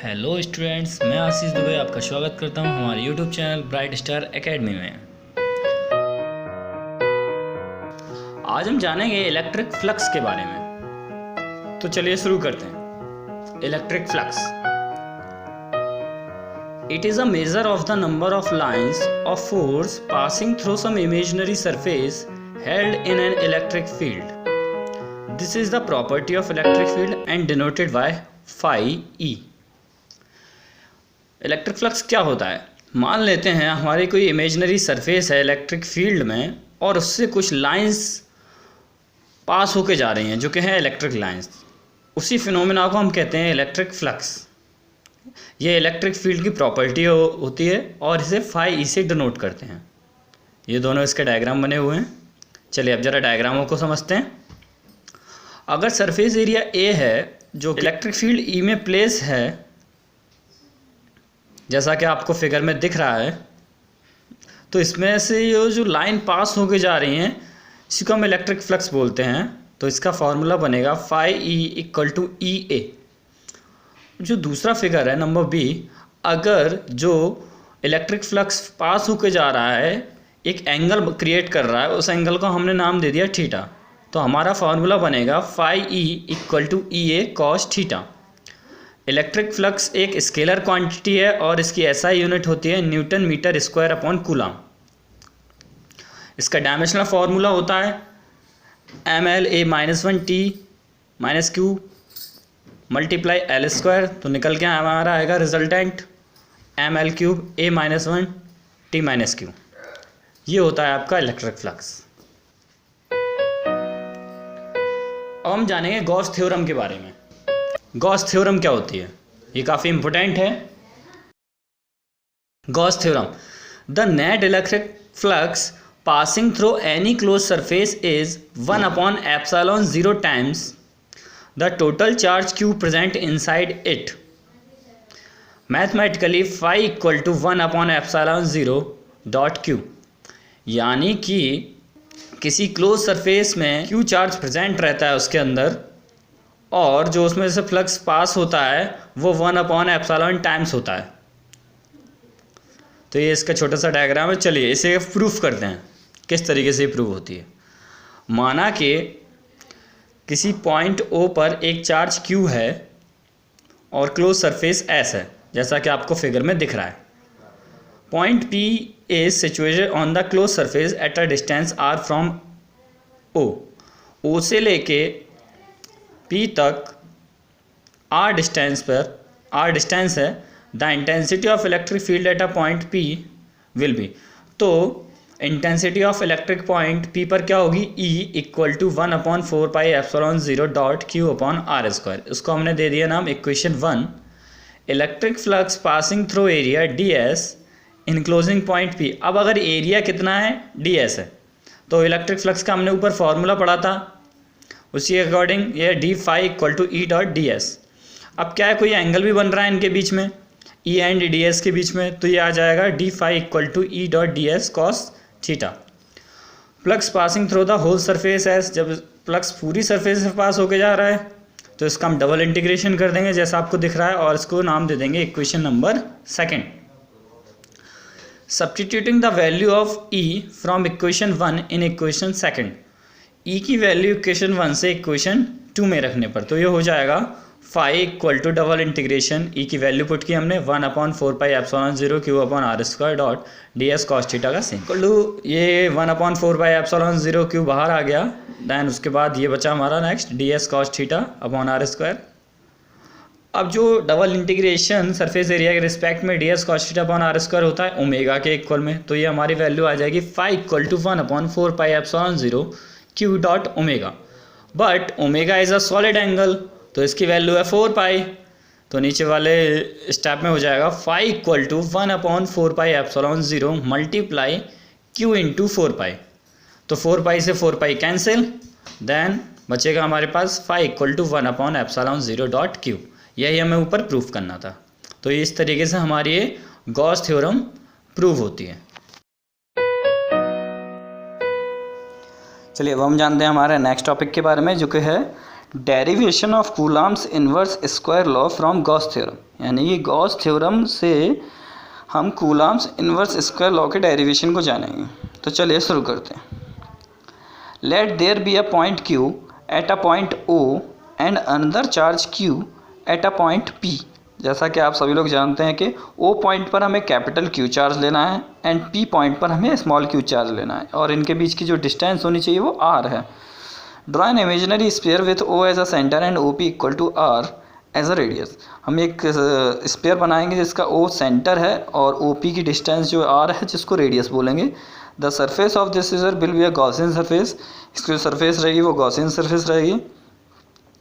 Hello students, मैं आशीष दुबे आपका स्वागत करता हूं हमारे YouTube channel bright star academy में। आज हम जानेंगे इलेक्ट्रिक फ्लक्स के बारे में। तो चलिए शुरू करते हैं। Electric flux it is a measure of the number of lines of force passing through some imaginary surface held in an electric field. This is the property of electric field and denoted by phi E. Electric flux क्या होता है? मान लेते हैं हमारी कोई imaginary surface है electric field में और उससे कुछ लाइंस पास होके जा रही हैं जो कि हैं इलेक्ट्रिक लाइंस। उसी फिनोमेना को हम कहते हैं इलेक्ट्रिक फ्लक्स। ये इलेक्ट्रिक फील्ड की प्रॉपर्टी होती है और इसे फाई ई से डिनोट करते हैं। ये दोनों इसके डायग्राम बने हुए हैं। चलिए अब ज़रा डायग्रामों को समझते हैं। अगर सरफेस एरिया ए है जो इलेक्ट्रिक फील्ड ई में प्लेस है, जैसा कि आपको फिगर में दिख रहा है, तो इसमें से ये जो लाइन पास होके जा रही हैं इसी को हम इलेक्ट्रिक फ्लक्स बोलते हैं। तो इसका फॉर्मूला बनेगा phi E equal to E ए। जो दूसरा फिगर है नंबर बी, अगर जो इलेक्ट्रिक फ्लक्स पास होके जा रहा है एक एंगल क्रिएट कर रहा है, उस एंगल को हमने नाम दे दिया थीटा, तो हमारा फॉर्मूला बनेगा phi E equal to E A cos theta. Electric flux एक स्केलर क्वांटिटी है और इसकी एसआई यूनिट होती है newton metre square upon coulomb. इसका डायमेंशनल फार्मूला होता है M L A minus one T minus Q multiply L square. तो निकल के हमारा आएगा resultant M L cube A minus one T minus Q. ये होता है आपका इलेक्ट्रिक फ्लक्स। अब हम जानेंगे गॉस थ्योरम के बारे में। गॉस थ्योरम क्या होती है? ये काफ़ी इंपॉर्टेंट है। Gauss theorem, the net electric flux passing through any close surface is 1 upon epsilon 0 times the total charge q present inside it. Mathematically phi equal to 1 upon epsilon 0 dot q. यानी कि किसी close surface में q charge present रहता है उसके अंदर, और जो उसमें से फ्लक्स पास होता है वो 1 अपॉन एप्सिलॉन टाइम्स होता है। तो ये इसका छोटा सा डायग्राम है। चलिए इसे प्रूफ करते हैं किस तरीके से प्रूव होती है। माना कि किसी पॉइंट ओ पर एक चार्ज क्यू है और क्लोज सरफेस एस है, जैसा कि आपको फिगर में दिख रहा है। Point P is situated on the close surface at a distance R from O. O से लेके पी तक आर डिस्टेंस है। The intensity of electric field at a point P will be. तो intensity of electric point P पर क्या होगी? E equal to 1 upon 4 pi epsilon 0 dot Q upon are square. इसको हमने दे दिया नाम equation 1। Electric flux passing through area D S enclosing point P. अब अगर एरिया कितना है? डी एस है, तो इलेक्ट्रिक फ्लक्स का हमने ऊपर फॉर्मूला पढ़ा था, उसी अकॉर्डिंग ये d phi equal to E dot D S. अब क्या है, कोई एंगल भी बन रहा है इनके बीच में, ई एंड डी एस के बीच में, तो ये आ जाएगा d phi equal to E dot D S cos theta. Flux passing through the whole surface S. जब फ्लक्स पूरी सरफेस से पास होके जा रहा है तो इसका हम डबल इंटीग्रेशन कर देंगे जैसा आपको दिख रहा है, और इसको नाम दे देंगे equation number 2। Substituting the value of E from equation 1 in equation 2। ई की वैल्यू इक्वेशन 1 से इक्वेशन 2 में रखने पर तो ये हो जाएगा phi equal to double integration, E की वैल्यू पुट की हमने 1 upon 4 pi epsilon 0 Q upon are square dot D S cos theta का सेम इक्वल टू ये 1 अपॉन 4 पाई एप्सिलॉन 0 क्यू बाहर आ गया। दैन उसके बाद ये बचा हमारा next d S cos theta upon are square. अब जो डबल इंटीग्रेशन सरफेस एरिया के रिस्पेक्ट में d S cos theta upon are square होता है ओमेगा के इक्वल में, तो ये हमारी वैल्यू आ जाएगी phi equal to 1 upon 4 pi epsilon 0 q dot omega. But omega is a solid angle, तो इसकी वैल्यू है 4 पाई। तो नीचे वाले स्टेप में हो जाएगा phi equal to 1 upon 4 pi epsilon 0 multiply q into 4 pi. तो 4 पाई से 4 पाई कैंसिल, देन बचेगा हमारे पास phi equal to 1 upon epsilon 0 dot Q. यही हमें ऊपर प्रूफ करना था। तो इस तरीके से हमारी ये गॉस थ्योरम प्रूव होती है। चलिए अब हम जानते हैं हमारे नेक्स्ट टॉपिक के बारे में, जो कि है derivation of Coulomb's inverse square law from Gauss theorem. यानी कि गॉस थ्योरम से हम कूलम्ब्स इन्वर्स स्क्वायर लॉ के डेरिवेशन को जानेंगे। तो चलिए शुरू करते हैं। Let there be a point Q at a point O and another charge Q at a point P। जैसा कि आप सभी लोग जानते हैं कि O पॉइंट पर हमें कैपिटल Q चार्ज लेना है एंड P पॉइंट पर हमें स्मॉल q चार्ज लेना है, और इनके बीच की जो डिस्टेंस होनी चाहिए वो r है। Draw an imaginary sphere with O as a centre and OP equal to r as a radius. हम एक स्फीयर बनाएंगे जिसका O सेंटर है और OP की डिस्टेंस जो r है जिसको रेडियस बोलेंगे। The surface of this sphere will be a Gaussian surface. इसकी जो सरफेस रहेगी वो गॉसियन सरफेस रहेगी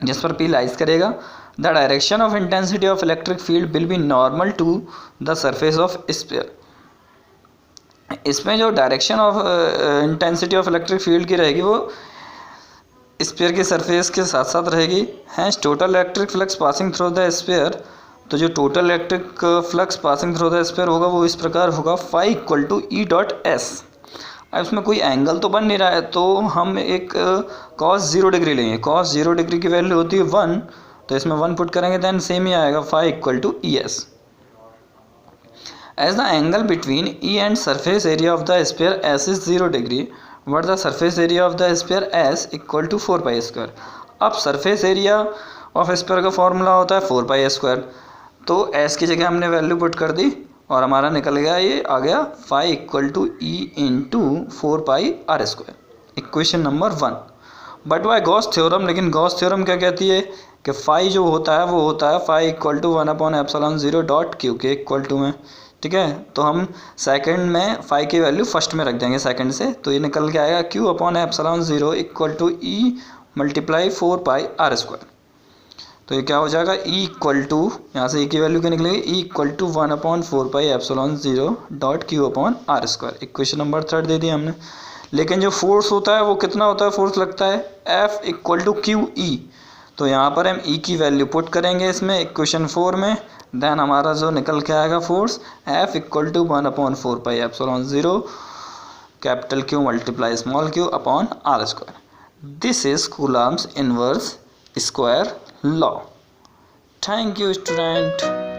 जिस पर P लाइज करेगा। The direction of intensity of electric field will be normal to the surface of sphere. इसमें जो direction of intensity of electric field की रहेगी वो स्फीयर की सरफेस के साथ साथ रहेगी। Hence total electric flux passing through the sphere. तो जो total electric flux passing through the sphere होगा वो इस प्रकार होगा, phi equal to E dot S। अब इसमें कोई एंगल तो बन नहीं रहा है तो हम एक cos 0 डिग्री लेंगे। cos 0 डिग्री की वैल्यू होती है 1, तो इसमें 1 पुट करेंगे देन सेम ही आएगा, phi equal to ES। As the angle between E and surface area of the sphere S is 0 degree, what the surface area of the sphere S equal to 4 pi square। अब surface area of sphere का formula होता है 4 pi square, तो S की जगह हमने value put कर दी और हमारा निकल गया, ये आ गया phi equal to E into 4 pi r square, equation number 1। But by Gauss theorem, लेकिन गॉस थ्योरम क्या कहती है कि phi जो होता है वो होता है phi equal to 1/ε0 dot Q के इक्वल टू में। ठीक है, तो हम सेकंड में phi की वैल्यू फर्स्ट में रख देंगे सेकंड से, तो ये निकल के आएगा Q/ε0 equal to E multiply 4 pi r square. तो ये क्या हो जाएगा, E इक्वल टू, यहाँ से E की वैल्यू क्या निकलेगी, E equal to 1/4 pi ε0 dot Q/r square. Equation number 3 दे दी हमने। लेकिन जो फोर्स होता है वो कितना होता है, फोर्स लगता है F इक्वल टू QE। तो यहाँ पर हम E की वैल्यू पुट करेंगे इसमें इक्वेशन 4 में, देन हमारा जो निकल के आएगा force F equal to 1/4 pi ε0 capital Q multiply small q upon r square. This is Coulomb's inverse square law. Thank you student.